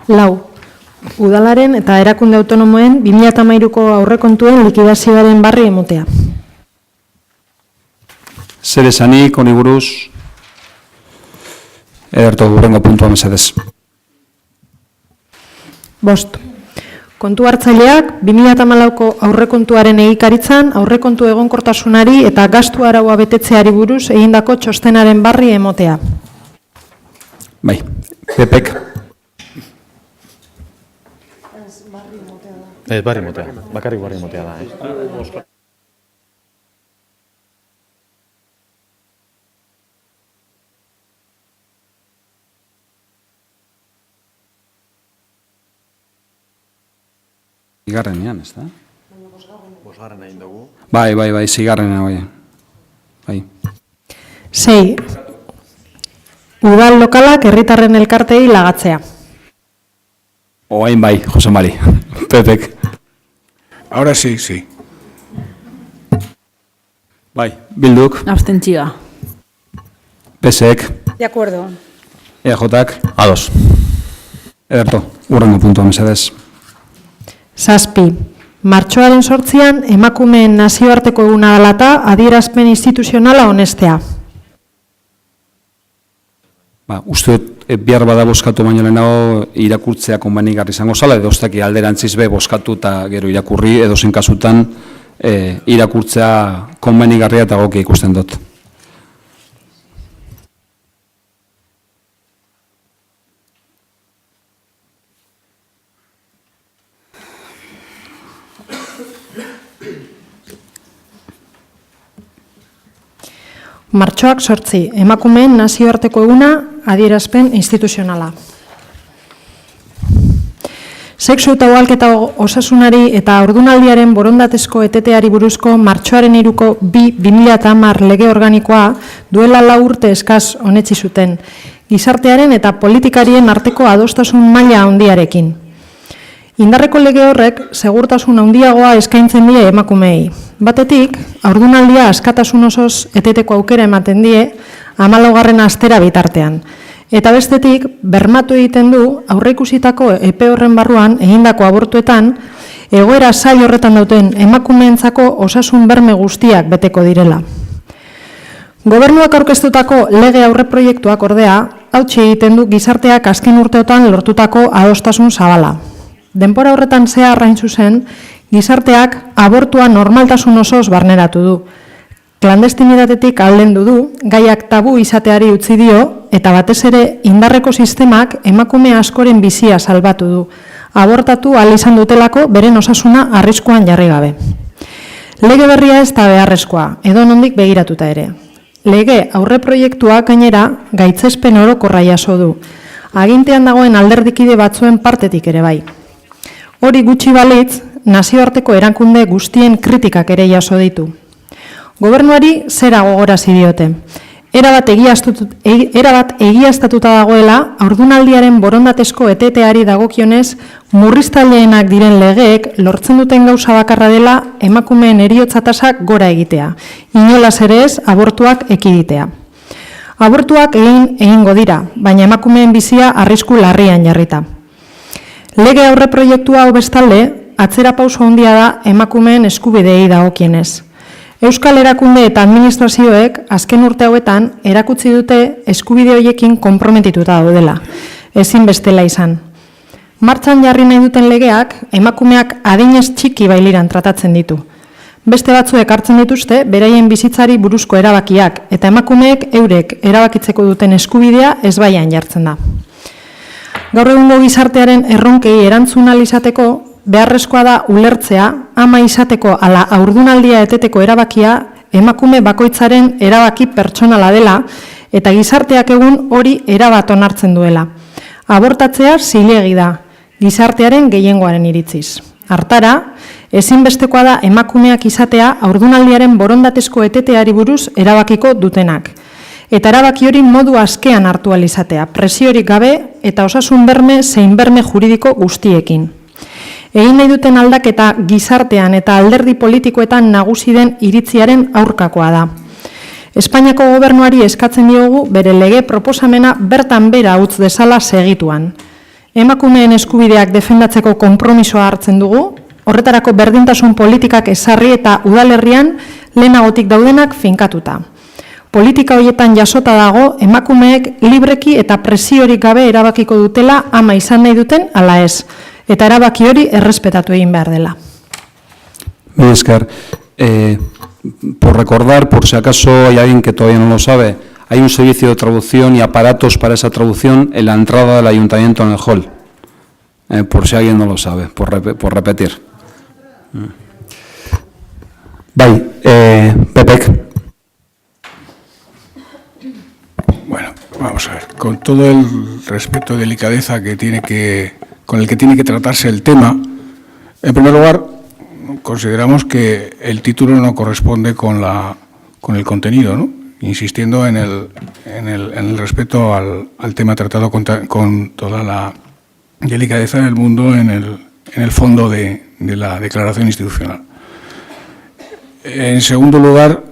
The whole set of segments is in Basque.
Lau, udalaren eta erakunde autonomoen 2013ko aurrekontuen likidazioaren barri emotea. Zer esanik, honi buruz, ederto hurrengo puntua mesedez. Bost, kontu hartzaileak 2014ko aurrekontuaren egikaritzan aurrekontu egonkortasunari eta gastu araua betetzeari buruz egindako txostenaren barri emotea. Bai, Pepek. Ez barri motea, bakarrik barri motea da. Zigarrenean, ez da? Bosgarren egin dugu. Bai, zigarrena, bai. 6. Udal lokalak herritarren elkartei lagatzea. Oain bai, Jose Mari. Pepek. Ahora sí. Bai, Bilduk. Abstentzioa. Pesek. De acuerdo. EJak. Ados. Ederto, hurrengo puntua mesedez. 7. Martxoaren 8an emakumeen nazioarteko eguna dela adierazpen instituzionala onestea. Uste dut, bihar bada bozkatu baino lehenago irakurtzea konbenigarri izango zala, edo ostaki alderantziz be bozkatu eta gero irakurri, edo zen kasutan irakurtzea konbenigarria eta goki ikusten dut. Martxoak 8, emakumeen nazioarteko eguna adierazpen instituzionala. Sexu eta ugalketa osasunari eta ordunaldiaren borondatezko eteteari buruzko martxoaren 3ko 2010 lege organikoa duela 4 urte eskaz onetsi zuten, gizartearen eta politikarien arteko adostasun maila handiarekin. Indarreko lege horrek segurtasun handiagoa eskaintzen die emakumeei. Batetik, haurdunaldia askatasun osoz eteteko aukera ematen die 14. astera bitartean. Eta bestetik, bermatu egiten du aurreikusitako epe horren barruan egindako abortuetan egoera zail horretan dauten emakumeentzako osasun berme guztiak beteko direla. Gobernuak aurkeztutako lege aurreproiektuak ordea, hautsi egiten du gizarteak azken urteotan lortutako adostasun zabala. Denbora horretan zehar hain zuzen, gizarteak abortua normaltasun osoz barneratu du. Klandestinidadetik aldendu du, gaiak tabu izateari utzi dio, eta batez ere indarreko sistemak emakume askoren bizia salbatu du. Abortatu ahal izan dutelako beren osasuna arriskuan jarri gabe. Lege berria ez da beharrezkoa, edo nondik begiratuta ere. Lege aurreproiektuak gainera gaitzespen orokorra jaso du. Agintean dagoen alderdikide batzuen partetik ere bai. Hori gutxi balitz, nazioarteko erakunde guztien kritikak ere jaso ditu. Gobernuari zera gogorazi diote. Erabat egiaztatuta dagoela, haurdunaldiaren borondatezko eteteari dagokionez, murriztaileenak diren legeek lortzen duten gauza bakarra dela emakumeen heriotza tasak gora egitea. Inolaz ere ez, abortuak ekiditea. Abortuak egingo dira, baina emakumeen bizia arrisku larrian jarrita. Lege aurreproiektua hau bestalde, atzera pauso handia da emakumeen eskubideei dagokienez. Euskal erakunde eta administrazioek azken urte hauetan erakutsi dute eskubide horiekin konprometituta daudela, ezin bestela izan. Martxan jarri nahi duten legeak emakumeak adinez txiki bailiran tratatzen ditu. Beste batzuek hartzen dituzte beraien bizitzari buruzko erabakiak eta emakumeek eurek erabakitzeko duten eskubidea ezbaian jartzen da. Gaur egungo gizartearen erronkei erantzun ahal izateko, beharrezkoa da ulertzea, ama izateko ala haurdunaldia eteteko erabakia emakume bakoitzaren erabaki pertsonala dela eta gizarteak egun hori erabat onartzen duela. Abortatzea zilegi da, gizartearen gehiengoaren iritziz. Hartara, ezinbestekoa da emakumeak izatea haurdunaldiaren borondatezko eteteari buruz erabakiko dutenak. Eta erabaki hori modu askean hartu ahal izatea, presiorik gabe eta osasun berme zein berme juridiko guztiekin. Egin nahi duten aldaketa gizartean eta alderdi politikoetan nagusi den iritziaren aurkakoa da. Espainiako gobernuari eskatzen diogu bere lege proposamena bertan bera utz dezala segituan. emakumeen eskubideak defendatzeko konpromisoa hartzen dugu, horretarako berdintasun politikak ezarri eta udalerrian lehenagotik daudenak finkatuta. Politika horietan jasota dago emakumeek libreki eta presiorik gabe erabakiko dutela ama izan nahi duten ala ez, eta erabaki hori errespetatu egin behar dela. Mil esker. Por recordar, por si acaso hay alguien que todavía no lo sabe, hay un servicio de traducción y aparatos para esa traducción en la entrada del ayuntamiento en el hall. Por si alguien no lo sabe, por repetir. Bai, Pepek. Bueno, vamos a ver. Con todo el respeto y delicadeza con el que tiene que tratarse el tema, en primer lugar, consideramos que el título no corresponde con el contenido, ¿no? Insistiendo en el respeto al tema tratado con toda la delicadeza del mundo en el fondo de la declaración institucional. En segundo lugar,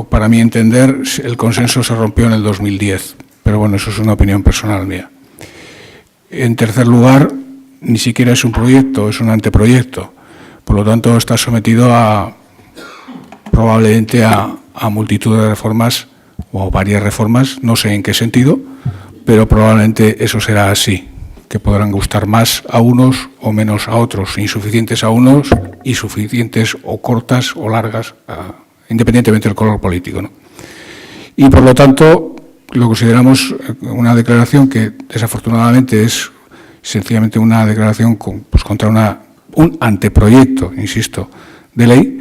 para mi entender, el consenso se rompió en el 2010, pero bueno, eso es una opinión personal mía. En tercer lugar, ni siquiera es un proyecto, es un anteproyecto. Por lo tanto, está sometido probablemente a multitud de reformas o varias reformas, no sé en qué sentido, pero probablemente eso será así, que podrán gustar más a unos o menos a otros, insuficientes a unos y suficientes o cortas o largas, independientemente del color político, ¿no? Y por lo tanto, lo consideramos una declaración que desafortunadamente es sencillamente una declaración contra un anteproyecto, insisto, de ley,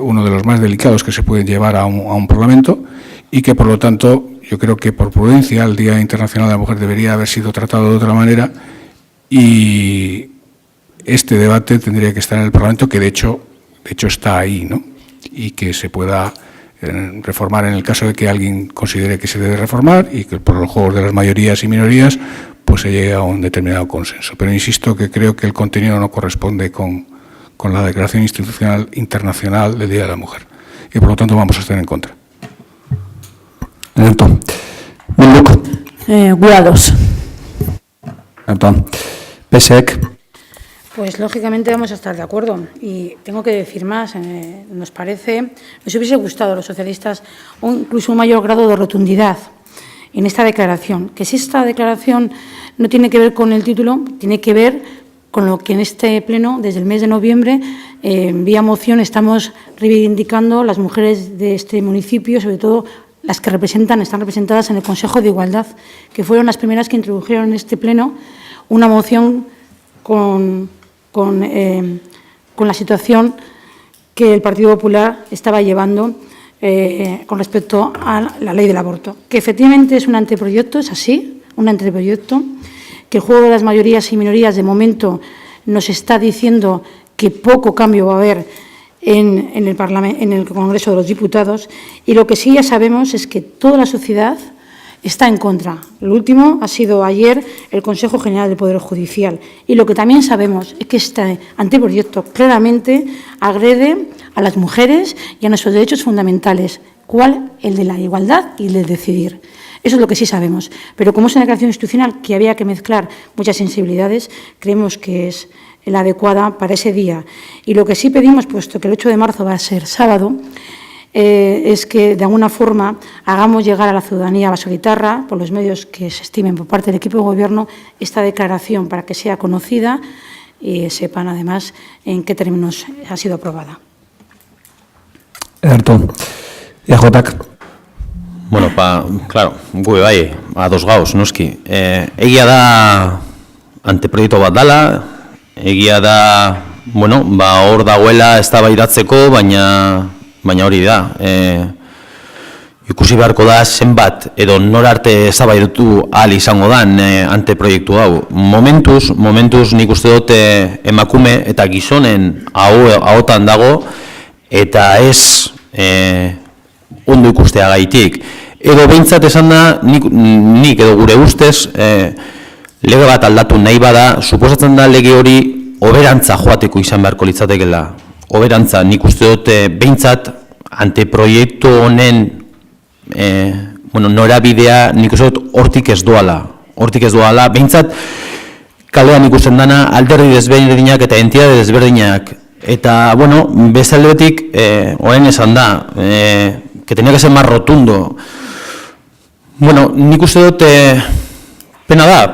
uno de los más delicados que se pueden llevar a un Parlamento y que, por lo tanto, yo creo que por prudencia el Día Internacional de la Mujer debería haber sido tratado de otra manera y este debate tendría que estar en el Parlamento, que de hecho está ahí, ¿no? Y que se pueda reformar en el caso de que alguien considere que se debe reformar y que por los juegos de las mayorías y minorías pues se llegue a un determinado consenso. Pero insisto que creo que el contenido no corresponde con la Declaración Institucional Internacional del Día de la Mujer. Y por lo tanto vamos a estar en contra. Guados. Pesek. Pues lógicamente vamos a estar de acuerdo y tengo que decir más, nos hubiese gustado a los socialistas incluso un mayor grado de rotundidad en esta declaración, que si esta declaración no tiene que ver con el título, tiene que ver con lo que en este pleno, desde el mes de noviembre, vía moción, estamos reivindicando las mujeres de este municipio, sobre todo las que están representadas en el Consejo de Igualdad, que fueron las primeras que introdujeron en este pleno una moción con la situación que el Partido Popular estaba llevando con respecto a la ley del aborto. Que efectivamente es un anteproyecto, es así, un anteproyecto, que el juego de las mayorías y minorías de momento nos está diciendo que poco cambio va a haber en el Congreso de los Diputados y lo que sí ya sabemos es que toda la sociedad está en contra. Lo último ha sido ayer el Consejo General del Poder Judicial y lo que también sabemos es que este anteproyecto claramente agrede a las mujeres y a nuestros derechos fundamentales. ¿Cuál? El de la igualdad y el de decidir. Eso es lo que sí sabemos. Pero como es una declaración institucional que había que mezclar muchas sensibilidades, creemos que es la adecuada para ese día. Y lo que sí pedimos, puesto que el 8 de marzo va a ser sábado, es que de alguna forma hagamos llegar a la ciudadanía basoguitarra, por los medios que se estimen por parte del equipo de gobierno, esta declaración para que sea conocida y sepan además en qué términos ha sido aprobada. Bueno, claro, gure bai, ados gauz, noski. Egia da anteproiektu bat dala, egia da, bueno, hor dagoela eztabaidatzeko, baina hori da. Ikusi beharko da zenbat edo norarte eztabaidatu ahal izango dan anteproiektu hau. Momentuz nik uste dut emakume eta gizonen ahotan dago eta ez ondo ikusteagaitik. Edo behintzat esan da, nik edo gure ustez, lege bat aldatu nahi bada, suposatzen da lege hori oberantza joateko izan beharko litzatekeela. Oberantza, nik uste dut behintzat anteproiektu honen norabidea nik uste dut hortik ez doala hortik ez doala, behintzat kalean ikusten dana alderdi desberdinak eta entitate desberdinak. Eta, bueno, beste aldetik, orain esan da, que tenía que ser más rotundo. Bueno, nik uste dut, pena da,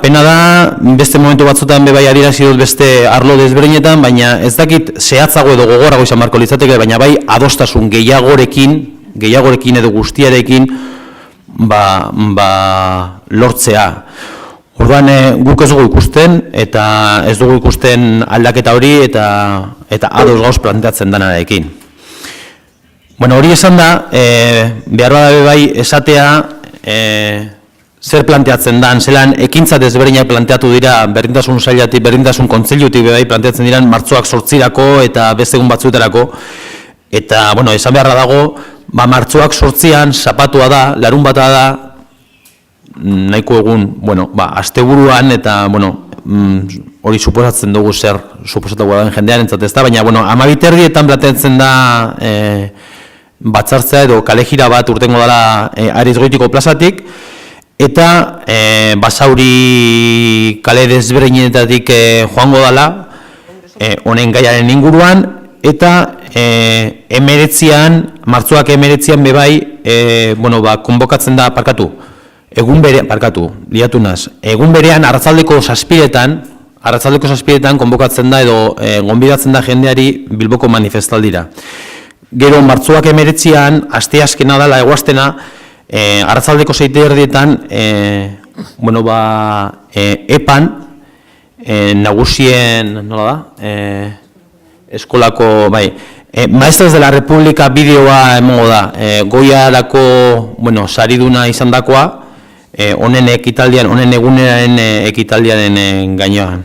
beste momentu batzutan bebai adierazi dut beste arlo desberdinetan, baina ez dakit zehatzago edo gogorrago izan marko litzateke, baina bai adostasun gehiagorekin edo guztiarekin lortzea. Orduan guk ez dugu ikusten, eta ez dugu ikusten aldaketa hori eta ados gauz planteatzen danarekin. Bueno, hori esan da, behar bada bai esatea, zer planteatzen dan, zelan ekintza desberdinak planteatu dira, berdintasun sailatik, berdintasun kontseilutik bai planteatzen diran martxoak 8 eta beste egun batzuetarako, eta, bueno, esan beharra dago, martxoak 8an zapatua da, larun bata da, nahiko egun, bueno, asteburuan eta, bueno, hori suposatzen dugu zer suposatuko da jendean entzat ez da, baina, bueno, 12:30etan planteatzen da batzartzea edo kalejira bat urtengo dela Arizgoitiko plazatik, eta Basauri kale desberdinetatik joango dela, honen gaiaren inguruan, eta martxoak 19an bebai, konbokatzen da, egun berean arratsaldeko 7etan konbokatzen da edo gonbidatzen da jendeari Bilboko manifestaldira. Gero martxoak 19an, asteazkena dela eguaztena, arratsaldeko 6:30etan, EPAN, nagusien, nola da, eskolako, Maestros de la República bideoa emongo da, Goiarako, sariduna izan dakoa, honen ekitaldian, honen eguneraren ekitaldiaren gainean.